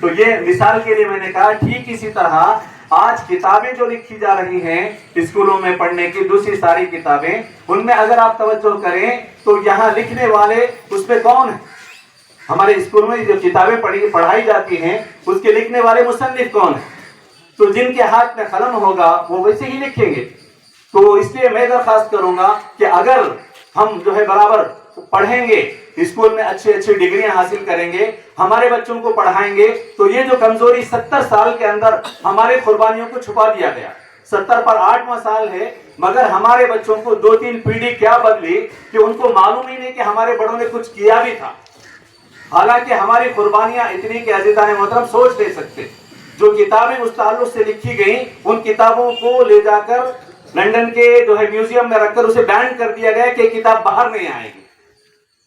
تو یہ مثال کے لیے میں نے کہا ٹھیک اسی طرح آج کتابیں جو لکھی جا رہی ہیں اسکولوں میں پڑھنے کی دوسری ساری کتابیں، ان میں اگر آپ توجہ کریں تو یہاں لکھنے والے اس میں کون ہیں؟ ہمارے اسکول میں جو کتابیں پڑھائی جاتی ہیں اس کے لکھنے والے مصنف کون ہیں؟ تو جن کے ہاتھ میں قلم ہوگا وہ ویسے ہی لکھیں گے۔ تو اس لیے میں درخواست کروں گا کہ اگر ہم جو ہے برابر پڑھیں گے، اسکول میں اچھی ڈگریاں حاصل کریں گے، ہمارے بچوں کو پڑھائیں گے، تو یہ جو کمزوری 70 سال کے اندر ہمارے قربانیوں کو چھپا دیا گیا، 70 پر 8واں سال ہے، مگر ہمارے بچوں کو 2-3 پیڑھی کیا بدلی کہ ان کو معلوم ہی نہیں کہ ہمارے بڑوں نے کچھ کیا بھی تھا۔ حالانکہ ہماری قربانیاں اتنی کہ عزیزان محترم سوچ نہیں سکتے۔ جو کتابیں اس تعلق سے لکھی گئیں ان کتابوں کو لے جا کر لندن کے جو ہے میوزیم میں رکھ کر اسے بین کر دیا گیا کہ کتاب باہر نہیں آئے گی،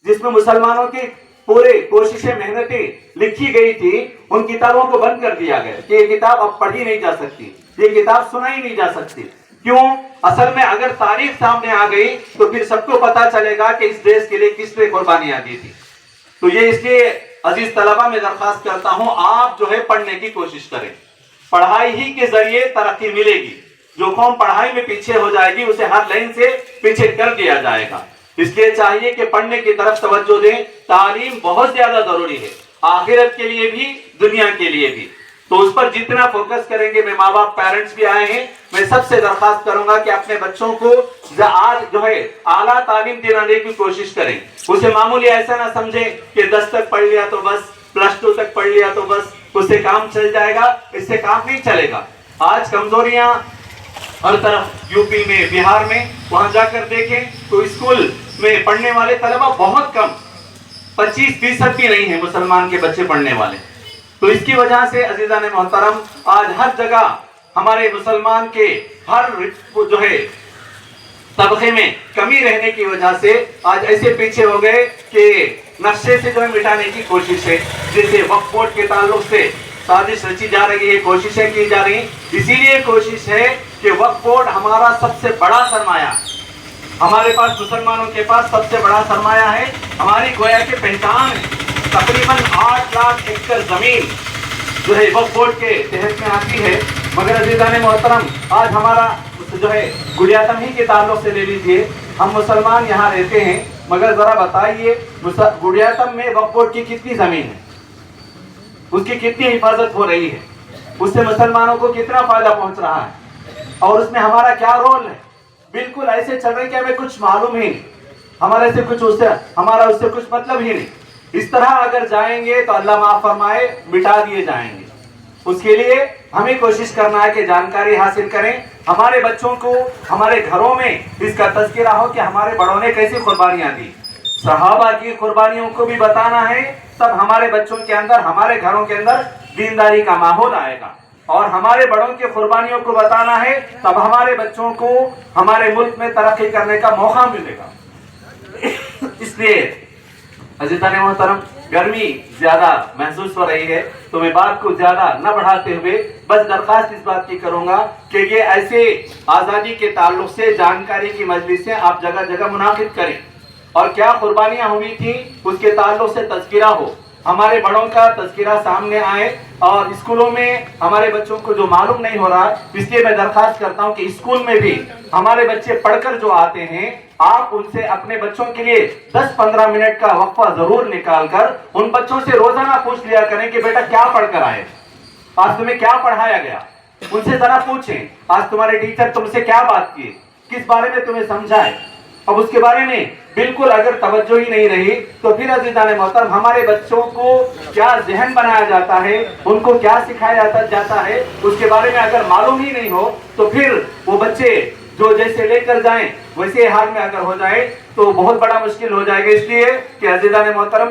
جس میں مسلمانوں کی پورے کوششیں محنتیں لکھی گئی تھی، ان کتابوں کو بند کر دیا گیا کہ یہ کتاب اب پڑھی نہیں جا سکتی، یہ کتاب سنائی نہیں جا سکتی۔ کیوں؟ اصل میں اگر تاریخ سامنے آ گئی تو پھر سب کو پتا چلے گا کہ اس دیش کے لیے کس نے قربانیاں دی تھی۔ تو یہ اس لیے عزیز طلبہ میں درخواست کرتا ہوں آپ جو ہے پڑھنے کی کوشش کریں، پڑھائی ہی کے ذریعے ترقی ملے گی۔ جو قوم پڑھائی میں پیچھے ہو جائے گی اسے ہر لائن سے پیچھے کر دیا جائے گا۔ اس لیے چاہیے کہ پڑھنے کی طرف توجہ دیں، تعلیم بہت زیادہ ضروری ہے، آخرت کے لیے بھی دنیا کے لیے بھی۔ تو اس پر جتنا فوکس کریں گے، میں ماں باپ پیرنٹس بھی آئے ہیں، میں سب سے درخواست کروں گا کہ اپنے بچوں کو آج جو ہے اعلیٰ تعلیم دلانے کی کوشش کریں۔ اسے معمولی ایسا نہ سمجھیں کہ 10 تک پڑھ لیا تو بس، +2 تک پڑھ لیا تو بس اس سے کام چل جائے گا، اس سے کام نہیں چلے گا۔ آج کمزوریاں ہر طرف، یو پی میں، بہار میں، وہاں جا کر دیکھیں تو اسکول میں پڑھنے والے طلبہ بہت کم، 25% بھی نہیں ہیں مسلمان کے بچے پڑھنے والے۔ تو اس کی وجہ سے عزیزان محترم آج ہر جگہ ہمارے مسلمان کے ہر جو ہے طبقے میں کمی رہنے کی وجہ سے آج ایسے پیچھے ہو گئے کہ نقشے سے جو ہے مٹانے کی کوشش ہے۔ جیسے وقف بورڈ کے تعلق سے سازش رچی جا رہی ہے، کوششیں کی جا رہی ہیں۔ اسی لیے کوشش ہے کہ وقف بورڈ ہمارا سب سے بڑا سرمایہ، ہمارے پاس مسلمانوں کے پاس سب سے بڑا سرمایہ ہے، ہماری گویا کی پہچان ہے۔ تقریباً 8 لاکھ ایکڑ زمین جو ہے وقف بورڈ کے تحت میں آتی ہے، مگر عزیزان محترم آج ہمارا جو ہے گڑیاتم ہی کے تعلق سے لے لیجئے، ہم مسلمان یہاں رہتے ہیں، مگر ذرا بتائیے گڑیاتم میں وقف بورڈ کی کتنی زمین ہے، اس کی کتنی حفاظت ہو رہی ہے، اس سے مسلمانوں کو کتنا فائدہ پہنچ رہا ہے، اور اس میں ہمارا کیا رول ہے؟ بالکل ایسے چل رہے کہ ہمیں کچھ معلوم ہی نہیں، ہمارے سے کچھ ہمارا اس سے کچھ مطلب ہی نہیں۔ اس طرح اگر جائیں گے تو اللہ معاف فرمائے مٹا دیے جائیں گے۔ اس کے لیے ہمیں کوشش کرنا ہے کہ جانکاری حاصل کریں، ہمارے بچوں کو ہمارے گھروں میں اس کا تذکرہ ہو کہ ہمارے بڑوں نے کیسی قربانیاں دی، صحابہ کی قربانیوں کو بھی بتانا ہے، تب ہمارے بچوں کے اندر، ہمارے گھروں کے اندر دینداری کا ماحول آئے گا، اور ہمارے بڑوں کی قربانیوں کو بتانا ہے، تب ہمارے بچوں کو ہمارے ملک میں ترقی کرنے کا موقع ملے گا۔ اس لیے عزیزان محترم گرمی زیادہ محسوس ہو رہی ہے، تو میں بات کو زیادہ نہ بڑھاتے ہوئے بس درخواست اس بات کی کروں گا کہ یہ ایسے آزادی کے تعلق سے جانکاری کی مجلسیں آپ جگہ جگہ منعقد کریں، اور کیا قربانیاں ہوئی تھیں اس کے تعلق سے تذکرہ ہو، ہمارے بڑوں کا تذکرہ سامنے آئے، اور اسکولوں میں ہمارے بچوں کو جو معلوم نہیں ہو رہا، اس لیے میں درخواست کرتا ہوں کہ اسکول میں بھی ہمارے بچے پڑھ کر جو آتے ہیں، آپ ان سے اپنے بچوں کے لیے 10-15 منٹ کا وقفہ ضرور نکال کر ان بچوں سے روزانہ پوچھ لیا کریں کہ بیٹا کیا پڑھ کر آئے، آج تمہیں کیا پڑھایا گیا، ان سے ذرا پوچھیں آج تمہارے ٹیچر تم سے کیا بات کی، کس بارے میں تمہیں سمجھائے۔ اب اس کے بارے میں بالکل اگر توجہ ہی نہیں رہی تو پھر عزیزان محترم ہمارے بچوں کو کیا ذہن بنایا جاتا ہے، ان کو کیا سکھایا جاتا ہے، اس کے بارے میں اگر معلوم ہی نہیں ہو تو پھر وہ بچے جو جیسے لے کر جائیں ویسے حال میں اگر ہو جائے تو بہت بڑا مشکل ہو جائے گا۔ اس لیے کہ عزیزان محترم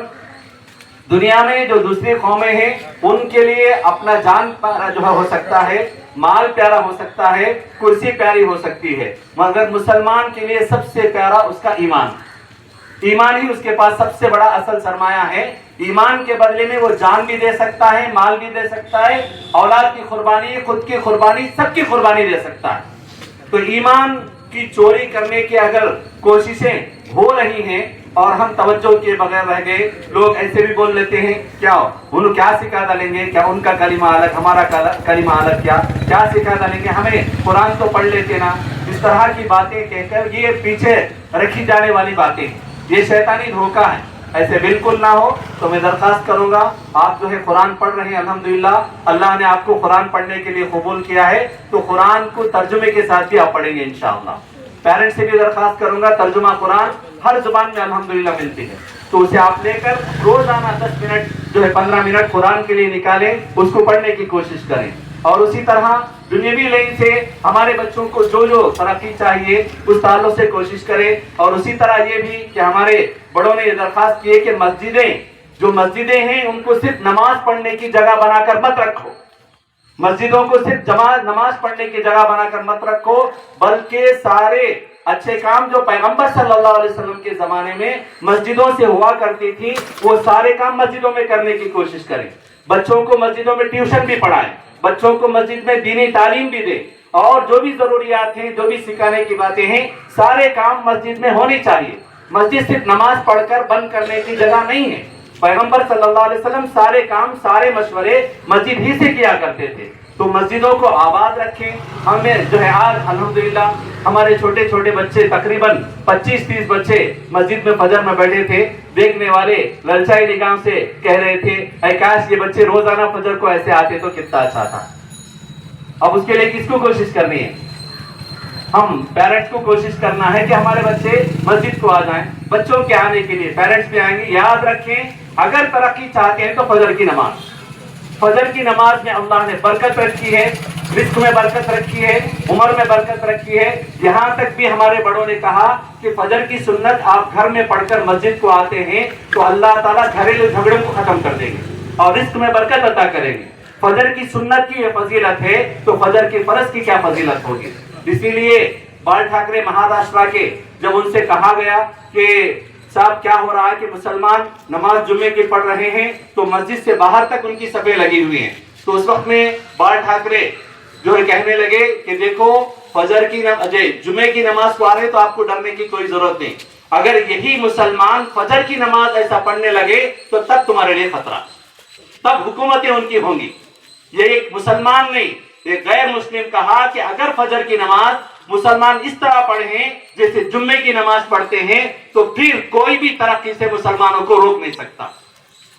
دنیا میں جو دوسری قومیں ہیں ان کے لیے اپنا جان جو ہو سکتا ہے، مال پیارا ہو سکتا ہے، کرسی پیاری ہو سکتی ہے، مگر مسلمان کے لیے سب سے پیارا اس کا ایمان ہی اس کے پاس سب سے بڑا اصل سرمایہ ہے۔ ایمان کے بدلے میں وہ جان بھی دے سکتا ہے، مال بھی دے سکتا ہے، اولاد کی قربانی، خود کی قربانی، سب کی قربانی دے سکتا ہے۔ تو ایمان کی چوری کرنے کی اگر کوششیں ہو رہی ہیں اور ہم توجہ کے بغیر رہ گئے. لوگ ایسے بھی بول لیتے ہیں کیا انہوں کیا سکھا ڈالیں گے, کیا ان کا کلمہ الگ ہمارا کلمہ الگ, کیا سکھا ڈالیں گے, ہمیں قرآن تو پڑھ لیتے نا. اس طرح کی باتیں کہہ کر یہ پیچھے رکھی جانے والی باتیں, یہ شیطانی دھوکہ ہے. ایسے بالکل نہ ہو. تو میں درخواست کروں گا, آپ جو ہے قرآن پڑھ رہے ہیں, الحمدللہ اللہ نے آپ کو قرآن پڑھنے کے لیے قبول کیا ہے, تو قرآن کو ترجمے کے ساتھ بھی آپ پڑھیں گے انشاءاللہ. پیرنٹس سے بھی درخواست کروں گا, ترجمہ قرآن ہر زبان میں الحمدللہ ملتی ہے, تو اسے آپ لے کر روزانہ 10 منٹ جو ہے 15 منٹ قرآن کے لیے نکالیں, اس کو پڑھنے کی کوشش کریں. اور اسی طرح دنیاوی لائن سے ہمارے بچوں کو جو ترقی چاہیے اس تعلق سے کوشش کریں. اور اسی طرح یہ بھی کہ ہمارے بڑوں نے یہ درخواست کی ہے کہ مسجدیں ہیں ان کو صرف نماز پڑھنے کی جگہ بنا کر مت رکھو. مسجدوں کو صرف نماز پڑھنے کی جگہ بنا کر مت رکھو, بلکہ سارے اچھے کام جو پیغمبر صلی اللہ علیہ وسلم کے زمانے میں مسجدوں سے ہوا کرتی تھی, وہ سارے کام مسجدوں میں کرنے کی کوشش کریں. بچوں کو مسجدوں میں ٹیوشن بھی پڑھائیں, بچوں کو مسجد میں دینی تعلیم بھی دیں, اور جو بھی ضروریات ہیں, جو بھی سکھانے کی باتیں ہیں, سارے کام مسجد میں ہونی چاہیے. مسجد صرف نماز پڑھ کر بند کرنے کی جگہ نہیں ہے. پیغمبر صلی اللہ علیہ وسلم سارے کام, سارے مشورے مسجد ہی سے کیا کرتے تھے. تو مسجدوں کو آباد رکھیں. ہمیں جو ہے آج الحمدللہ ہمارے چھوٹے چھوٹے بچے, تقریباً 25-30 بچے مسجد میں فجر میں بیٹھے تھے. دیکھنے والے للچائی نگاہ سے کہہ رہے تھے اے کاش یہ بچے روزانہ فجر کو ایسے آتے تو کتنا اچھا تھا. اب اس کے لیے کس کو کوشش کرنی ہے؟ ہم پیرنٹس کو کوشش کرنا ہے کہ ہمارے بچے مسجد کو آ جائیں. بچوں کے آنے کے لیے پیرنٹس بھی آئیں گے. یاد رکھیں, اگر ترقی چاہتے ہیں تو فجر کی نماز میں اللہ نے برکت رکھی ہے, رزق میں برکت رکھی ہے, عمر میں برکت رکھی ہے. یہاں تک بھی ہمارے بڑوں نے کہا کہ فجر کی سنت آپ گھر میں پڑھ کر مسجد کو آتے ہیں تو اللہ تعالیٰ گھریلو جھگڑوں کو ختم کر دیں گے اور رزق میں برکت عطا کریں گے. فجر کی سنت کی یہ فضیلت ہے تو فجر کی فرض کی کیا فضیلت ہوگی. اسی لیے بال ٹھاکرے مہاراشٹر کے جب ان سے کہا گیا کہ صاحب کیا ہو رہا ہے کہ مسلمان نماز جمعے کی پڑھ رہے ہیں تو مسجد سے باہر تک ان کی صفیں لگی ہوئی ہیں, تو اس وقت میں بال ٹھاکرے جو ہے کہنے لگے کہ دیکھو فجر کی جمعے کی نماز کو آ رہے تو آپ کو ڈرنے کی کوئی ضرورت نہیں. اگر یہی مسلمان فجر کی نماز ایسا پڑھنے لگے تو تب تمہارے لیے خطرہ, تب حکومتیں ان کی ہوں گی. یہ ایک مسلمان نہیں, ایک غیر مسلم کہا کہ اگر فجر کی نماز مسلمان اس طرح پڑھیں جیسے جمعے کی نماز پڑھتے ہیں تو پھر کوئی بھی ترقی سے مسلمانوں کو روک نہیں سکتا.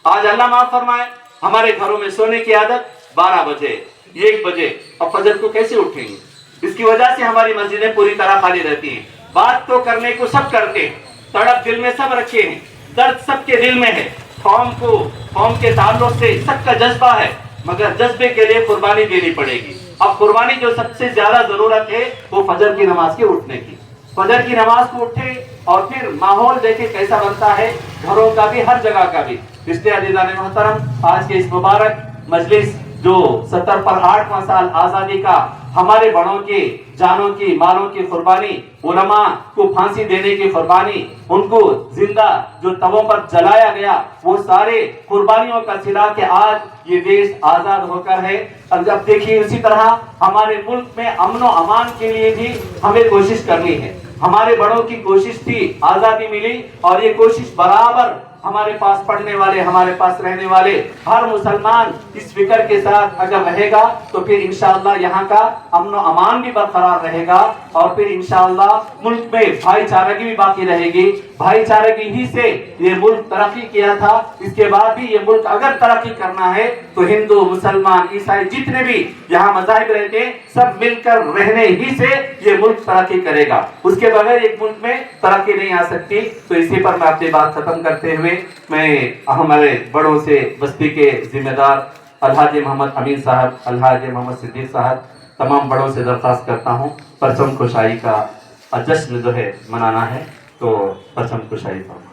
آج اللہ معاف فرمائے, ہمارے گھروں میں سونے کی عادت 12 بجے 1 بجے, اب فجر کو کیسے اٹھیں گے؟ اس کی وجہ سے ہماری مسجدیں پوری طرح خالی رہتی ہیں. بات تو کرنے کو سب کرتے ہیں, تڑپ دل میں سب رکھے ہیں, درد سب کے دل میں ہے, قوم کے تعلق سے سب کا جذبہ ہے, مگر جذبے کے لیے قربانی دینی پڑے گی. اب قربانی جو سب سے زیادہ ضرورت ہے وہ فجر کی نماز کے اٹھنے کی. فجر کی نماز کو اٹھے اور پھر ماحول دیکھے کیسا بنتا ہے, گھروں کا بھی ہر جگہ کا بھی. اس لیے عزیزان محترم, آج کے اس مبارک مجلس جو 70 پر 8واں سال آزادی کا, ہمارے بڑوں کی جانوں کی مالوں کی قربانی, علماء کو پھانسی دینے کی قربانی, ان کو زندہ جو تبوں پر جلایا گیا, وہ سارے قربانیوں کا صلہ کہ آج یہ دیش آزاد ہو کر ہے. اور جب دیکھیے اسی طرح ہمارے ملک میں امن و امان کے لیے بھی ہمیں کوشش کرنی ہے. ہمارے بڑوں کی کوشش تھی, آزادی ملی, اور یہ کوشش برابر ہمارے پاس پڑھنے والے, ہمارے پاس رہنے والے ہر مسلمان اس فکر کے ساتھ اگر رہے گا تو پھر انشاءاللہ یہاں کا امن و امان بھی برقرار رہے گا, اور پھر انشاءاللہ ملک میں بھائی چارگی بھی باقی رہے گی. بھائی چارگی ہی سے یہ ملک ترقی کیا تھا. اس کے بعد بھی یہ ملک اگر ترقی کرنا ہے تو ہندو, مسلمان, عیسائی جتنے بھی یہاں مذاہب رہتے ہیں سب مل کر رہنے ہی سے یہ ملک ترقی کرے گا. اس کے بغیر ایک ملک میں ترقی نہیں آ سکتی. تو اسی پر میں اپنی بات ختم کرتے ہوئے میں ہمارے بڑوں سے بستی کے ذمہ دار الحاج محمد امین صاحب, الحاج محمد صدیق صاحب, تمام بڑوں سے درخواست کرتا ہوں پرچم کشائی کا جشن جو ہے منانا ہے, تو پرچم کشائی فرمائیں.